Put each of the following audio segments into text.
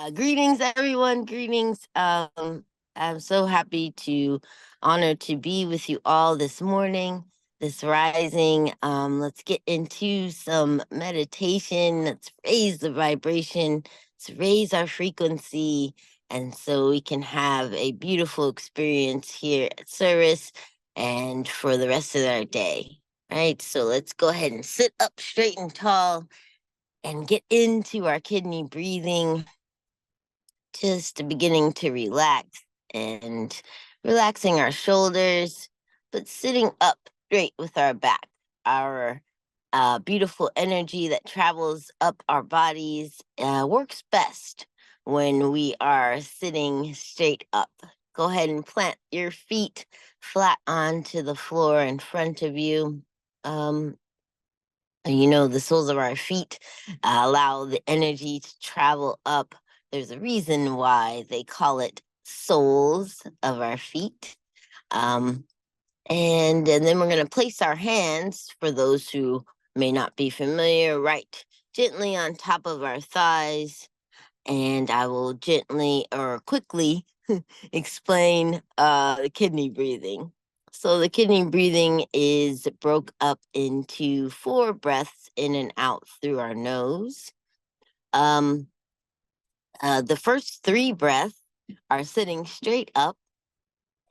Greetings, everyone. Greetings. I'm so happy honored to be with you all this morning, this rising. Let's get into some meditation. Let's raise the vibration. Let's raise our frequency. And so we can have a beautiful experience here at service and for the rest of our day. Right. So let's go ahead and sit up straight and tall and get into our kidney breathing, just beginning to relax and relaxing our shoulders, but sitting up straight with our back. Our beautiful energy that travels up our bodies works best when we are sitting straight up. Go ahead and plant your feet flat onto the floor in front of you. The soles of our feet allow the energy to travel up. There's a reason why they call it soles of our feet. And then we're going to place our hands, for those who may not be familiar, right gently on top of our thighs. And I will gently or quickly explain the kidney breathing. So the kidney breathing is broke up into 4 breaths in and out through our nose. The first 3 breaths are sitting straight up,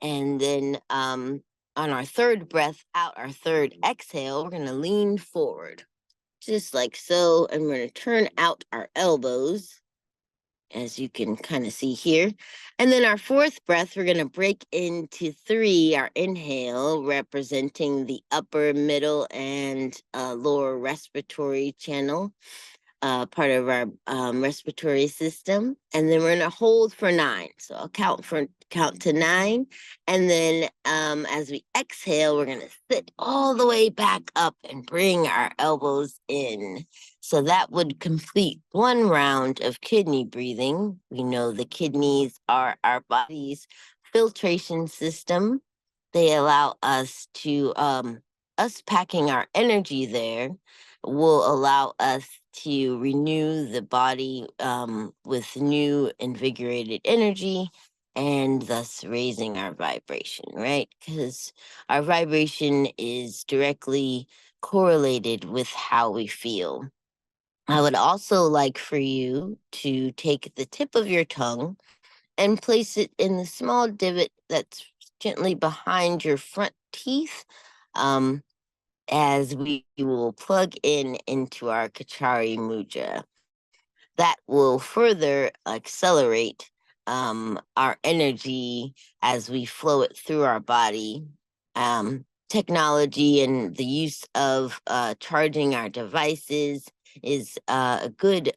and then on our third breath out, our third exhale, we're going to lean forward, just like so, and we're going to turn out our elbows, as you can kind of see here. And then our 4th breath, we're going to break into 3, our inhale, representing the upper, middle, and lower respiratory channel, part of our respiratory system. And then we're going to hold for 9. So I'll count to 9. And then as we exhale, we're going to sit all the way back up and bring our elbows in. So that would complete 1 round of kidney breathing. We know the kidneys are our body's filtration system. They allow us to, us packing our energy there will allow us to renew the body with new invigorated energy, and thus raising our vibration, right? Because our vibration is directly correlated with how we feel. I would also like for you to take the tip of your tongue and place it in the small divot that's gently behind your front teeth, as we will plug into our Kachari Mudra. That will further accelerate our energy as we flow it through our body. Technology and the use of charging our devices is a good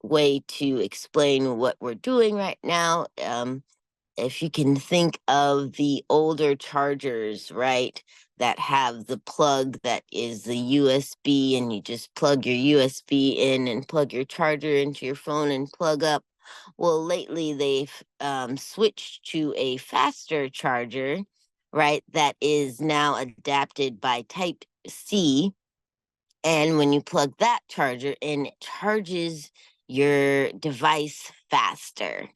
way to explain what we're doing right now. If you can think of the older chargers, right, that have the plug that is the USB, and you just plug your USB in and plug your charger into your phone and plug up. Well, lately they've switched to a faster charger, right, that is now adapted by Type C. And when you plug that charger in, it charges your device faster,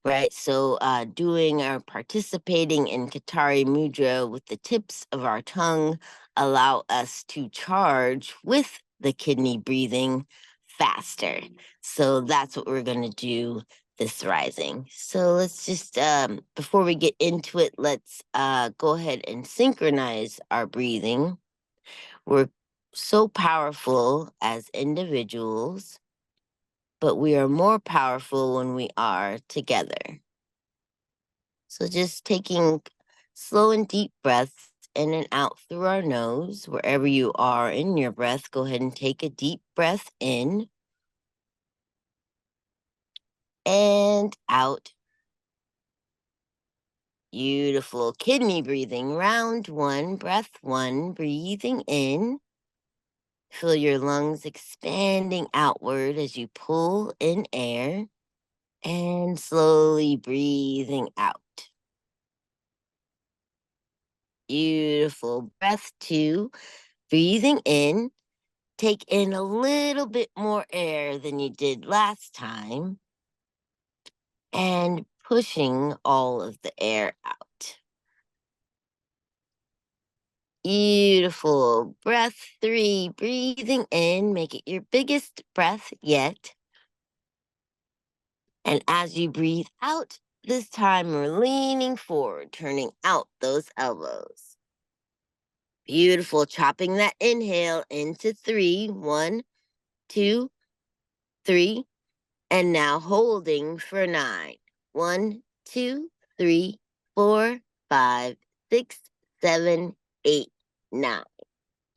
right? So doing or participating in Katari Mudra with the tips of our tongue allow us to charge with the kidney breathing faster. So that's what we're going to do this rising. So let's just, before we get into it, let's go ahead and synchronize our breathing. We're so powerful as individuals, but we are more powerful when we are together. So just taking slow and deep breaths in and out through our nose. Wherever you are in your breath, go ahead and take a deep breath in and out. Beautiful. Kidney breathing. Round 1, breath 1, breathing in. Feel your lungs expanding outward as you pull in air, and slowly breathing out. Beautiful. Breath 2, breathing in. Take in a little bit more air than you did last time. and pushing all of the air out. Beautiful. Breath 3, breathing in, make it your biggest breath yet. And as you breathe out, this time we're leaning forward, turning out those elbows. Beautiful. Chopping that inhale into 3. 1, 2, 3. And now holding for 9. 1, 2, 3, 4, 5, 6, 7, 8, 9.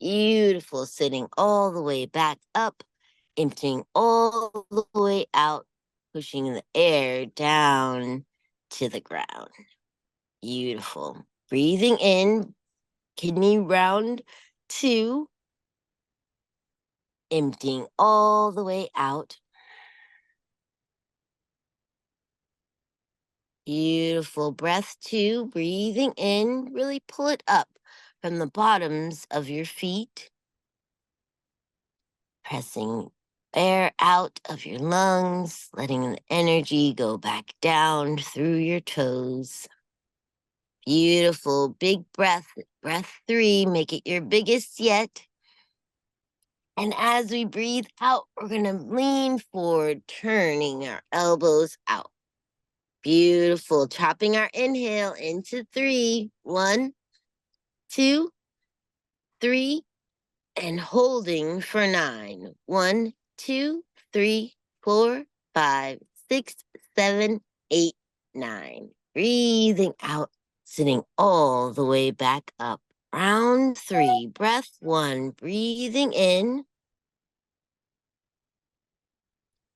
Beautiful. Sitting all the way back up, emptying all the way out, pushing the air down to the ground. Beautiful. Breathing in, kidney round 2, emptying all the way out. Beautiful. Breath 2, breathing in, really pull it up from the bottoms of your feet. Pressing air out of your lungs, letting the energy go back down through your toes. Beautiful. Big breath. Breath 3, make it your biggest yet. And as we breathe out, we're going to lean forward, turning our elbows out. Beautiful. Chopping our inhale into 3. 1, 2, 3. And holding for 9. 1, 2, 3, 4, 5, 6, 7, 8, 9. Breathing out, sitting all the way back up. Round 3, breath 1, breathing in,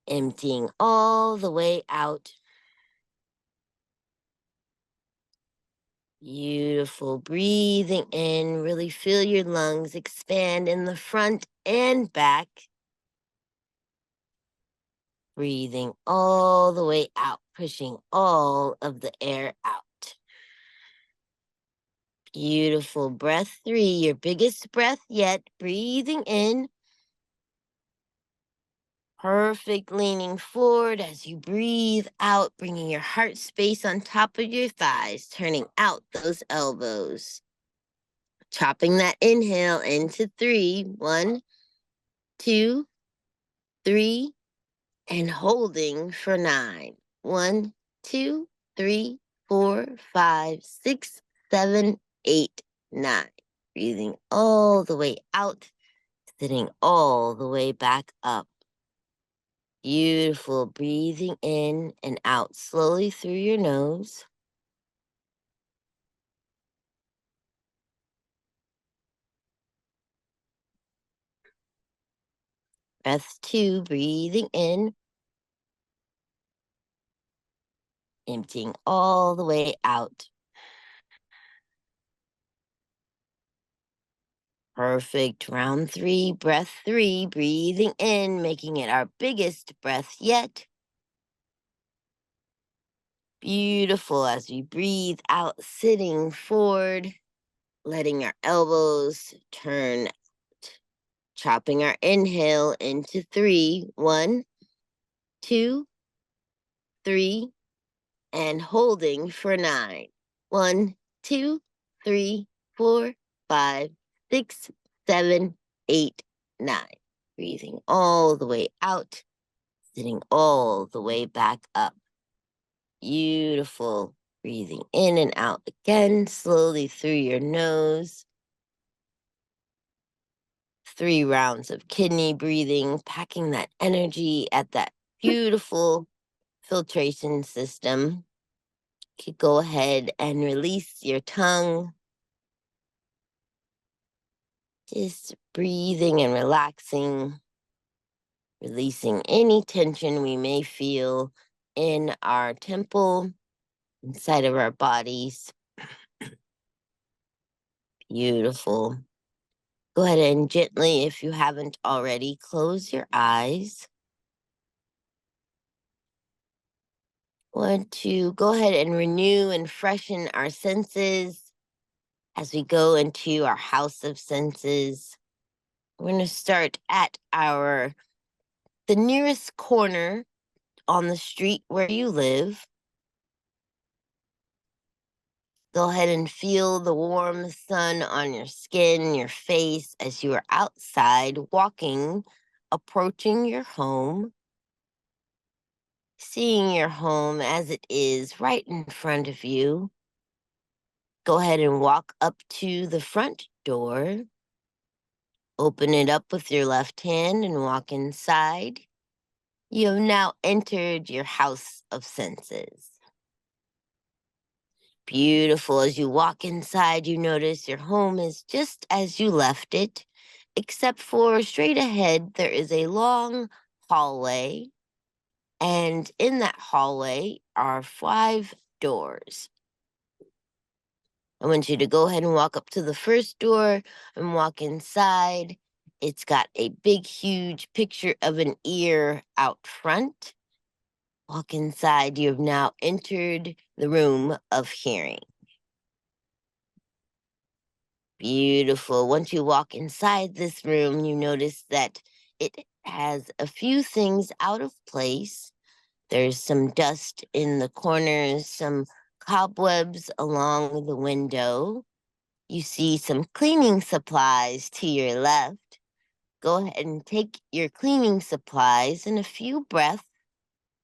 emptying all the way out. Beautiful. Breathing in, really feel your lungs expand in the front and back. Breathing all the way out, pushing all of the air out. Beautiful. Breath 3, your biggest breath yet. Breathing in. Perfect. Leaning forward as you breathe out, bringing your heart space on top of your thighs, turning out those elbows. Chopping that inhale into 3. 1, 2, 3. And holding for 9. 1, 2, 3, 4, 5, 6, 7, 8, 9. Breathing all the way out, sitting all the way back up. Beautiful. Breathing in and out slowly through your nose. Breath 2, breathing in, emptying all the way out. Perfect. Round 3, breath 3, breathing in, making it our biggest breath yet. Beautiful. As we breathe out, sitting forward, letting our elbows turn out. Chopping our inhale into 3. 1, 2, 3. And holding for 9. 1, 2, 3, 4, 5, 6, 7, 8, 9. Breathing all the way out, sitting all the way back up. Beautiful. Breathing in and out again, slowly through your nose. 3 rounds of kidney breathing, packing that energy at that beautiful filtration system. You could go ahead and release your tongue. Just breathing and relaxing, releasing any tension we may feel in our temple, inside of our bodies. Beautiful. Go ahead and gently, if you haven't already, close your eyes. Want to go ahead and renew and freshen our senses as we go into our house of senses. We're going to start at the nearest corner on the street where you live. Go ahead and feel the warm sun on your skin, your face as you are outside walking, approaching your home, seeing your home as it is right in front of you. Go ahead and walk up to the front door. Open it up with your left hand and walk inside. You have now entered your house of senses. Beautiful. As you walk inside, you notice your home is just as you left it, except for straight ahead, there is a long hallway. And in that hallway are 5 doors. I want you to go ahead and walk up to the first door and walk inside. It's got a big, huge picture of an ear out front. Walk inside. You have now entered the room of hearing. Beautiful. Once you walk inside this room, you notice that it has a few things out of place. There's some dust in the corners, some cobwebs along the window. You see some cleaning supplies to your left. Go ahead and take your cleaning supplies and a few breaths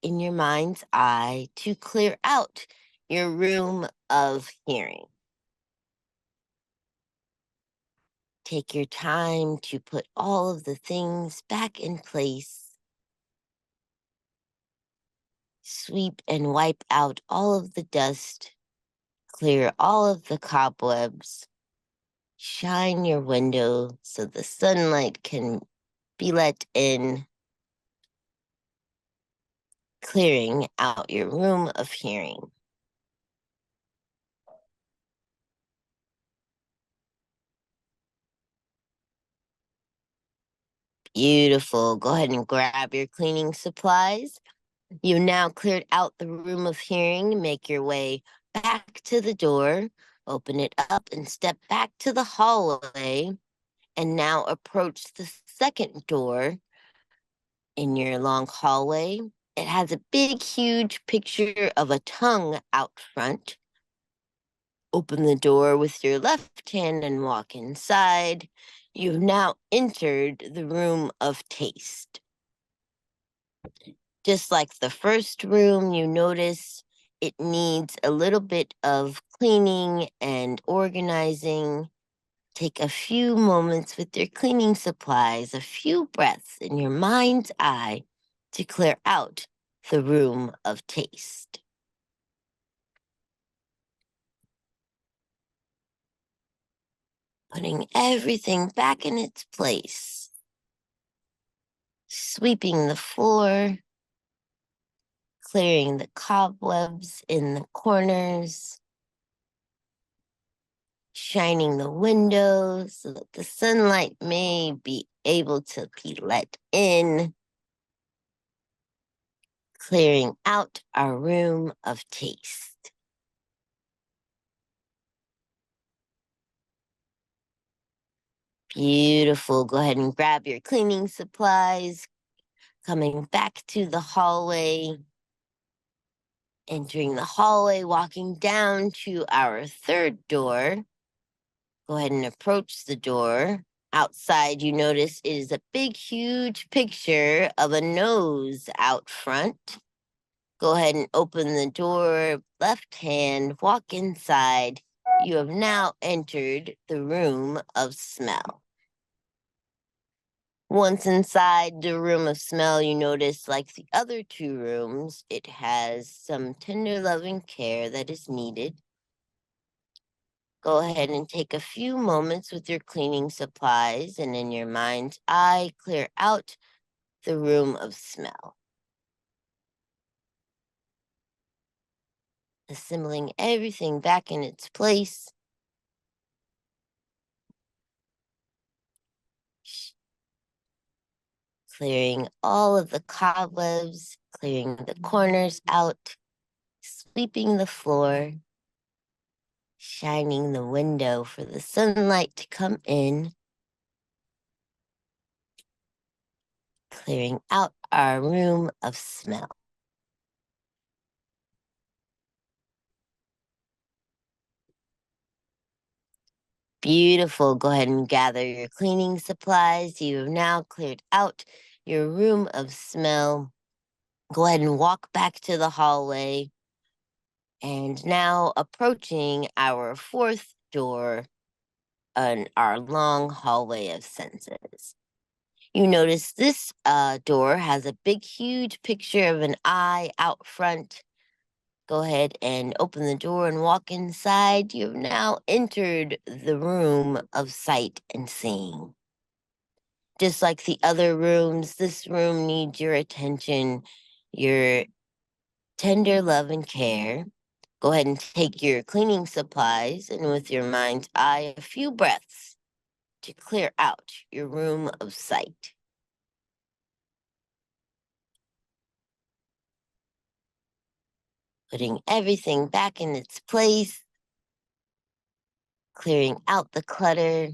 in your mind's eye to clear out your room of hearing. Take your time to put all of the things back in place. Sweep and wipe out all of the dust. Clear all of the cobwebs. Shine your window so the sunlight can be let in, clearing out your room of hearing. Beautiful. Go ahead and grab your cleaning supplies. You've now cleared out the room of hearing. Make your way back to the door. Open it up and step back to the hallway. And now approach the second door in your long hallway. It has a big, huge picture of a tongue out front. Open the door with your left hand and walk inside. You've now entered the room of taste. Just like the first room, you notice it needs a little bit of cleaning and organizing. Take a few moments with your cleaning supplies, a few breaths in your mind's eye to clear out the room of taste. Putting everything back in its place. Sweeping the floor, clearing the cobwebs in the corners, shining the windows so that the sunlight may be able to be let in, clearing out our room of taste. Beautiful. Go ahead and grab your cleaning supplies. Coming back to the hallway. Entering the hallway, walking down to our third door. Go ahead and approach the door. Outside, you notice it is a big, huge picture of a nose out front. Go ahead and open the door, left hand, walk inside. You have now entered the room of smell. Once inside the room of smell, you notice, like the other 2 rooms, it has some tender loving care that is needed. Go ahead and take a few moments with your cleaning supplies and in your mind's eye, clear out the room of smell. Assembling everything back in its place. Clearing all of the cobwebs, clearing the corners out, sweeping the floor, shining the window for the sunlight to come in, clearing out our room of smell. Beautiful. Go ahead and gather your cleaning supplies. You have now cleared out your room of smell. Go ahead and walk back to the hallway. And now approaching our fourth door on our long hallway of senses. You notice this door has a big, huge picture of an eye out front. Go ahead and open the door and walk inside. You've now entered the room of sight and seeing. Just like the other rooms, this room needs your attention, your tender love and care. Go ahead and take your cleaning supplies and with your mind's eye, a few breaths to clear out your room of sight. Putting everything back in its place, clearing out the clutter,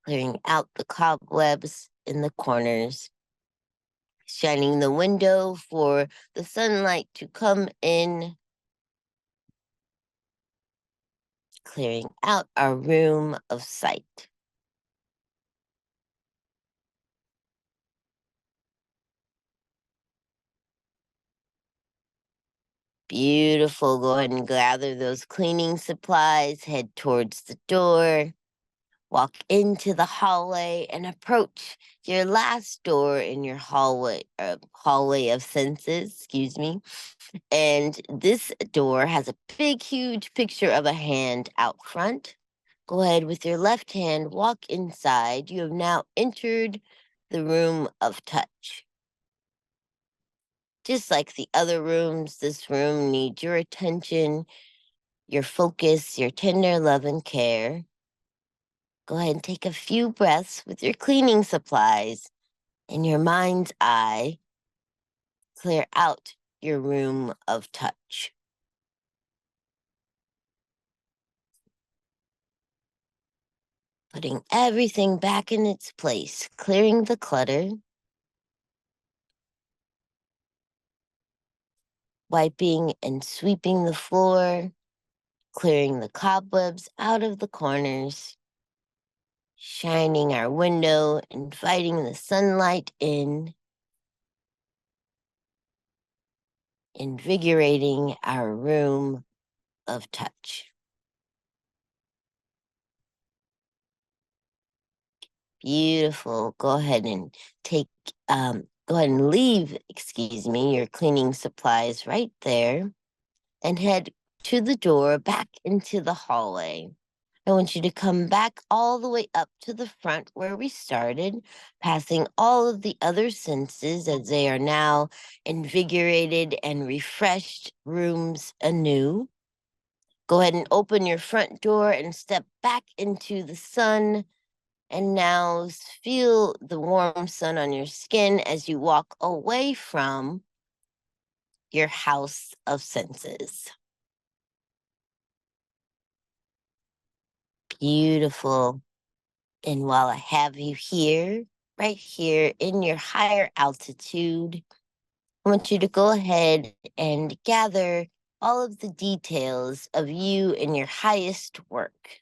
clearing out the cobwebs in the corners, shining the window for the sunlight to come in, clearing out our room of sight. Beautiful. Go ahead and gather those cleaning supplies, head towards the door, walk into the hallway, and approach your last door in your hallway of senses, excuse me. And this door has a big, huge picture of a hand out front. Go ahead with your left hand, walk inside. You have now entered the room of touch. Just like the other rooms, this room needs your attention, your focus, your tender love and care. Go ahead and take a few breaths with your cleaning supplies in your mind's eye. Clear out your room of touch. Putting everything back in its place, clearing the clutter, wiping and sweeping the floor, clearing the cobwebs out of the corners, shining our window, inviting the sunlight in, invigorating our room of touch. Beautiful. Go ahead and go ahead and leave, excuse me, your cleaning supplies right there and head to the door back into the hallway. I want you to come back all the way up to the front where we started, passing all of the other senses as they are now invigorated and refreshed rooms anew. Go ahead and open your front door and step back into the sun. And now feel the warm sun on your skin as you walk away from your house of senses. Beautiful. And while I have you here, right here in your higher altitude, I want you to go ahead and gather all of the details of you in your highest work.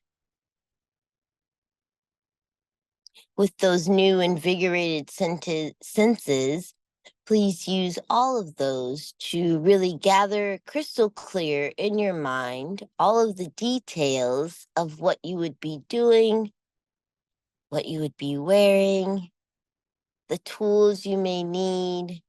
With those new invigorated senses, please use all of those to really gather crystal clear in your mind all of the details of what you would be doing, what you would be wearing, the tools you may need.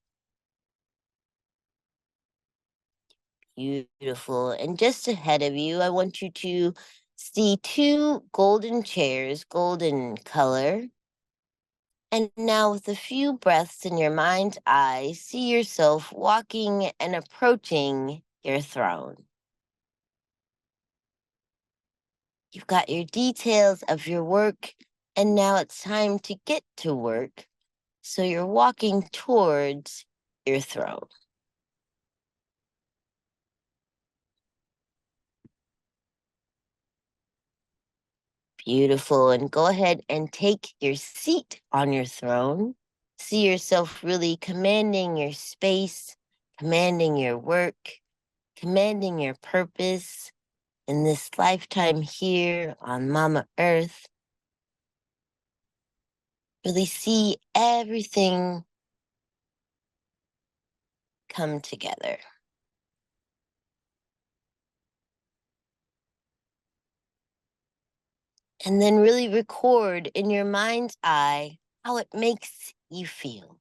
Beautiful. And just ahead of you, I want you to see two golden chairs, golden color. And now, with a few breaths in your mind's eye, see yourself walking and approaching your throne. You've got your details of your work, and now it's time to get to work. So you're walking towards your throne. Beautiful. And go ahead and take your seat on your throne. See yourself really commanding your space, commanding your work, commanding your purpose, in this lifetime here on Mama Earth, really see everything come together. And then really record in your mind's eye how it makes you feel.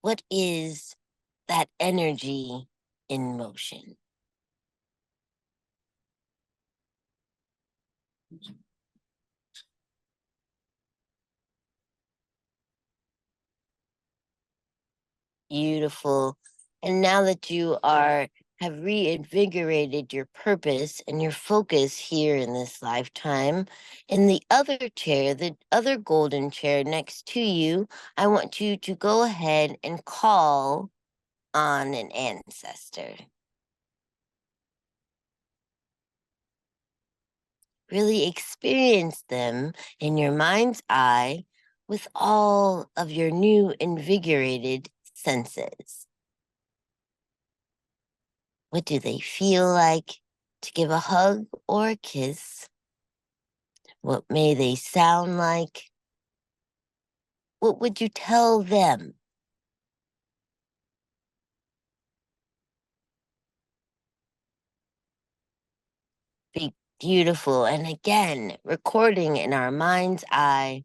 What is that energy in motion? Beautiful. And now that you have reinvigorated your purpose and your focus here in this lifetime, in the other chair, the other golden chair next to you, I want you to go ahead and call on an ancestor. Really experience them in your mind's eye with all of your new invigorated senses. What do they feel like to give a hug or a kiss? What may they sound like? What would you tell them? Be beautiful. And again, recording in our mind's eye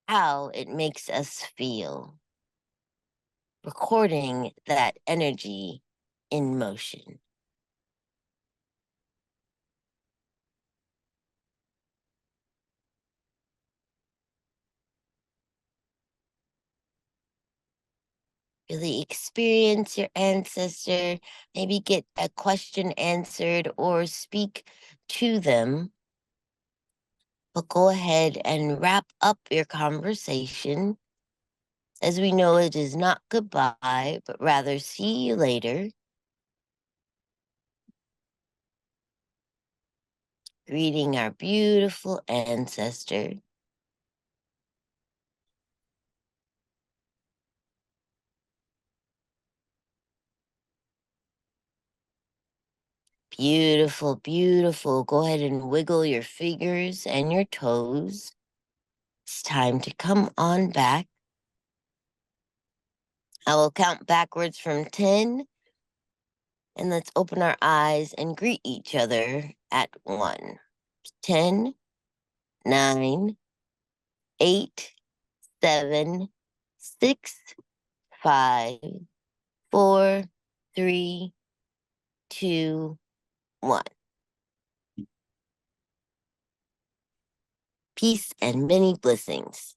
how it makes us feel. Recording that energy in motion. Really experience your ancestor, maybe get a question answered or speak to them. But go ahead and wrap up your conversation. As we know, it is not goodbye, but rather see you later. Greeting our beautiful ancestor. Beautiful, beautiful. Go ahead and wiggle your fingers and your toes. It's time to come on back. I will count backwards from 10, and let's open our eyes and greet each other at 1. 10, 9, 8, 7, 6, 5, 4, 3, 2, 1. Peace and many blessings.